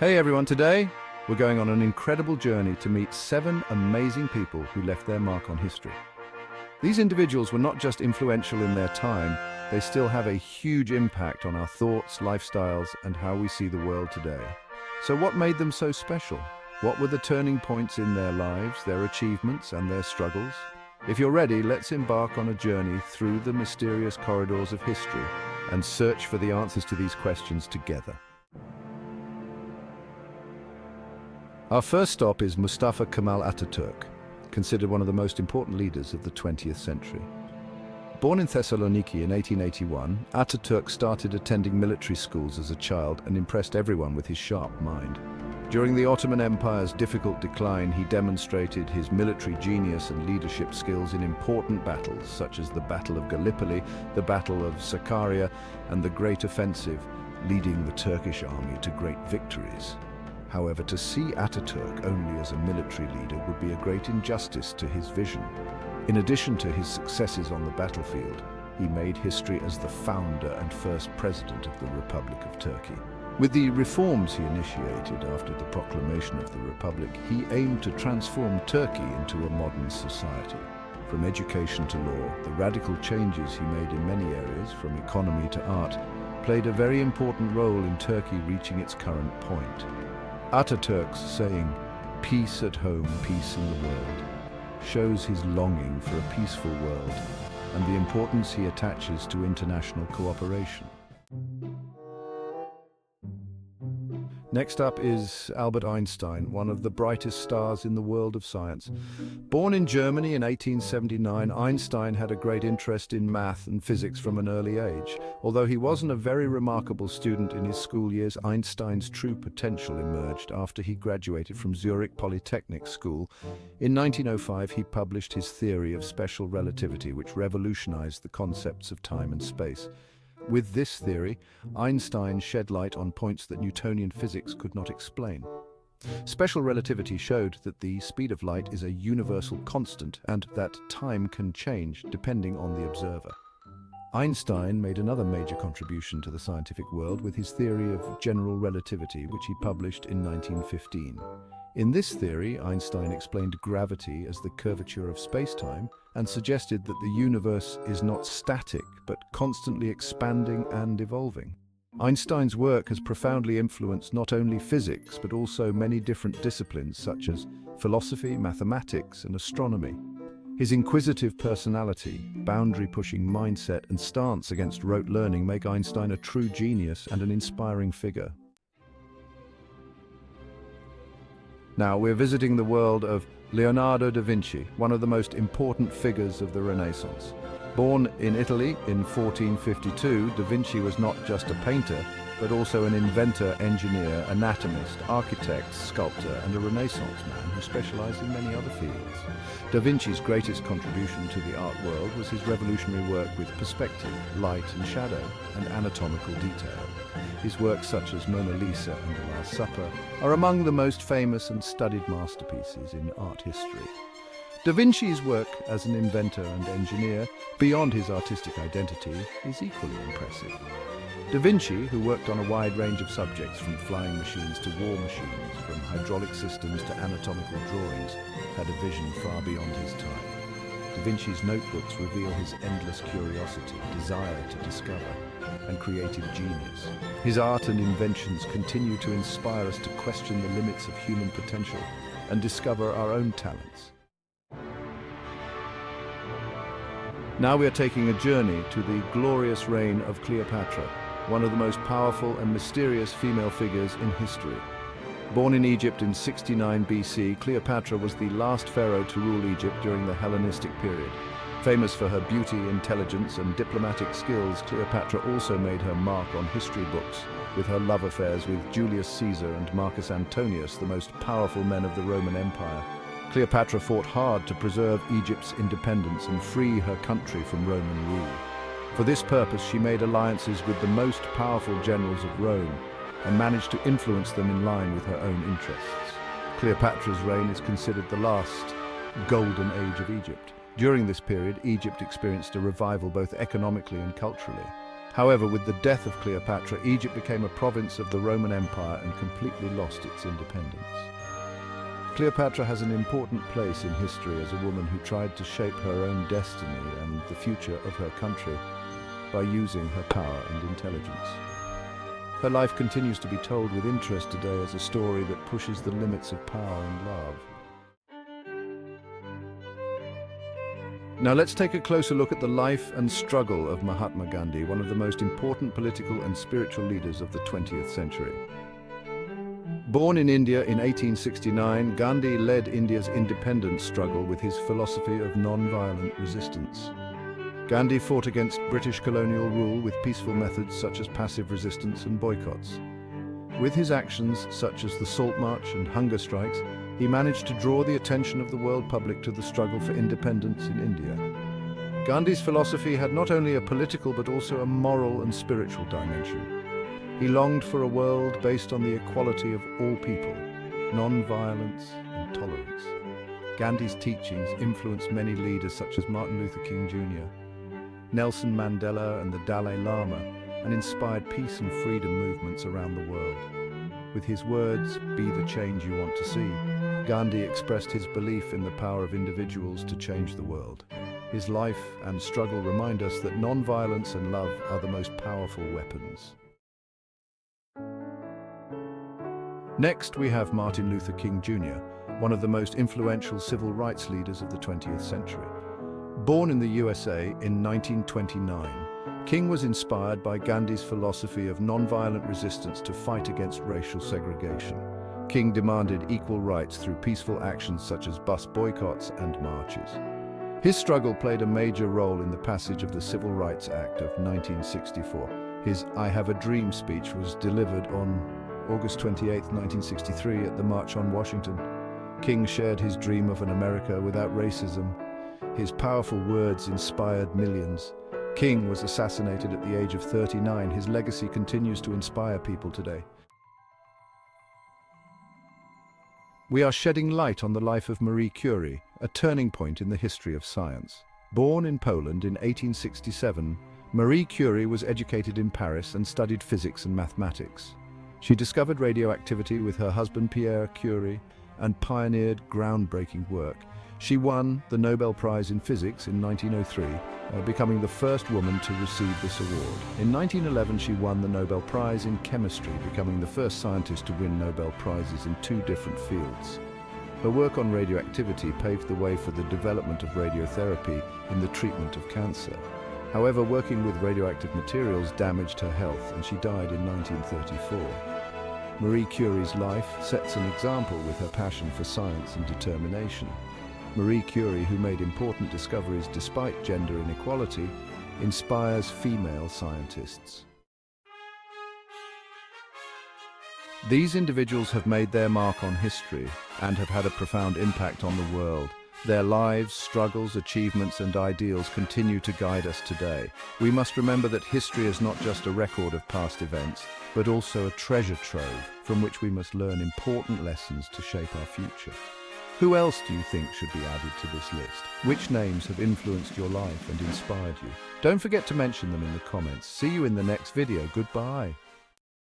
Hey everyone, today we're going on an incredible journey to meet 7 amazing people who left their mark on history. These individuals were not just influential in their time, they still have a huge impact on our thoughts, lifestyles, and how we see the world today. So what made them so special? What were the turning points in their lives, their achievements, and their struggles? If you're ready, let's embark on a journey through the mysterious corridors of history and search for the answers to these questions together. Our first stop is Mustafa Kemal Ataturk, considered one of the most important leaders of the 20th century. Born in Thessaloniki in 1881, Ataturk started attending military schools as a child and impressed everyone with his sharp mind. During the Ottoman Empire's difficult decline, he demonstrated his military genius and leadership skills in important battles, such as the Battle of Gallipoli, the Battle of Sakarya, and the Great Offensive, leading the Turkish army to great victories. However, to see Ataturk only as a military leader would be a great injustice to his vision. In addition to his successes on the battlefield, he made history as the founder and first president of the Republic of Turkey. With the reforms he initiated after the proclamation of the Republic, he aimed to transform Turkey into a modern society. From education to law, the radical changes he made in many areas, from economy to art, played a very important role in Turkey reaching its current point. Ataturk's saying, "Peace at home, peace in the world," shows his longing for a peaceful world and the importance he attaches to international cooperation. Next up is Albert Einstein, one of the brightest stars in the world of science. Born in Germany in 1879, Einstein had a great interest in math and physics from an early age. Although he wasn't a very remarkable student in his school years, Einstein's true potential emerged after he graduated from Zurich Polytechnic School. In 1905, he published his theory of special relativity, which revolutionized the concepts of time and space. With this theory, Einstein shed light on points that Newtonian physics could not explain. Special relativity showed that the speed of light is a universal constant and that time can change depending on the observer. Einstein made another major contribution to the scientific world with his theory of general relativity, which he published in 1915. In this theory, Einstein explained gravity as the curvature of space-time and suggested that the universe is not static, but constantly expanding and evolving. Einstein's work has profoundly influenced not only physics, but also many different disciplines such as philosophy, mathematics, and astronomy. His inquisitive personality, boundary-pushing mindset, and stance against rote learning make Einstein a true genius and an inspiring figure. Now we're visiting the world of Leonardo da Vinci, one of the most important figures of the Renaissance. Born in Italy in 1452, da Vinci was not just a painter, but also an inventor, engineer, anatomist, architect, sculptor, and a Renaissance man who specialized in many other fields. Da Vinci's greatest contribution to the art world was his revolutionary work with perspective, light and shadow, and anatomical detail. His works such as Mona Lisa and The Last Supper are among the most famous and studied masterpieces in art history. Da Vinci's work as an inventor and engineer, beyond his artistic identity, is equally impressive. Da Vinci, who worked on a wide range of subjects from flying machines to war machines, from hydraulic systems to anatomical drawings, had a vision far beyond his time. Da Vinci's notebooks reveal his endless curiosity, desire to discover, and creative genius. His art and inventions continue to inspire us to question the limits of human potential and discover our own talents. Now we are taking a journey to the glorious reign of Cleopatra, one of the most powerful and mysterious female figures in history. Born in Egypt in 69 BC, Cleopatra was the last pharaoh to rule Egypt during the Hellenistic period. Famous for her beauty, intelligence, and diplomatic skills, Cleopatra also made her mark on history books, with her love affairs with Julius Caesar and Marcus Antonius, the most powerful men of the Roman Empire. Cleopatra fought hard to preserve Egypt's independence and free her country from Roman rule. For this purpose, she made alliances with the most powerful generals of Rome and managed to influence them in line with her own interests. Cleopatra's reign is considered the last golden age of Egypt. During this period, Egypt experienced a revival both economically and culturally. However, with the death of Cleopatra, Egypt became a province of the Roman Empire and completely lost its independence. Cleopatra has an important place in history as a woman who tried to shape her own destiny and the future of her country by using her power and intelligence. Her life continues to be told with interest today as a story that pushes the limits of power and love. Now let's take a closer look at the life and struggle of Mahatma Gandhi, one of the most important political and spiritual leaders of the 20th century. Born in India in 1869, Gandhi led India's independence struggle with his philosophy of non-violent resistance. Gandhi fought against British colonial rule with peaceful methods such as passive resistance and boycotts. With his actions, such as the Salt March and hunger strikes, he managed to draw the attention of the world public to the struggle for independence in India. Gandhi's philosophy had not only a political but also a moral and spiritual dimension. He longed for a world based on the equality of all people, non-violence and tolerance. Gandhi's teachings influenced many leaders such as Martin Luther King Jr., Nelson Mandela and the Dalai Lama, and inspired peace and freedom movements around the world. With his words, "Be the change you want to see," Gandhi expressed his belief in the power of individuals to change the world. His life and struggle remind us that non-violence and love are the most powerful weapons. Next, we have Martin Luther King Jr., one of the most influential civil rights leaders of the 20th century. Born in the USA in 1929, King was inspired by Gandhi's philosophy of non-violent resistance to fight against racial segregation. King demanded equal rights through peaceful actions such as bus boycotts and marches. His struggle played a major role in the passage of the Civil Rights Act of 1964. His "I Have a Dream" speech was delivered on August 28, 1963 at the March on Washington. King shared his dream of an America without racism. His powerful words inspired millions. King was assassinated at the age of 39. His legacy continues to inspire people today. We are shedding light on the life of Marie Curie, a turning point in the history of science. Born in Poland in 1867, Marie Curie was educated in Paris and studied physics and mathematics. She discovered radioactivity with her husband Pierre Curie and pioneered groundbreaking work. She won the Nobel Prize in Physics in 1903, becoming the first woman to receive this award. In 1911, she won the Nobel Prize in Chemistry, becoming the first scientist to win Nobel Prizes in 2 different fields. Her work on radioactivity paved the way for the development of radiotherapy in the treatment of cancer. However, working with radioactive materials damaged her health, and she died in 1934. Marie Curie's life sets an example with her passion for science and determination. Marie Curie, who made important discoveries despite gender inequality, inspires female scientists. These individuals have made their mark on history and have had a profound impact on the world. Their lives, struggles, achievements, and ideals continue to guide us today. We must remember that history is not just a record of past events, but also a treasure trove from which we must learn important lessons to shape our future. Who else do you think should be added to this list? Which names have influenced your life and inspired you? Don't forget to mention them in the comments. See you in the next video. Goodbye.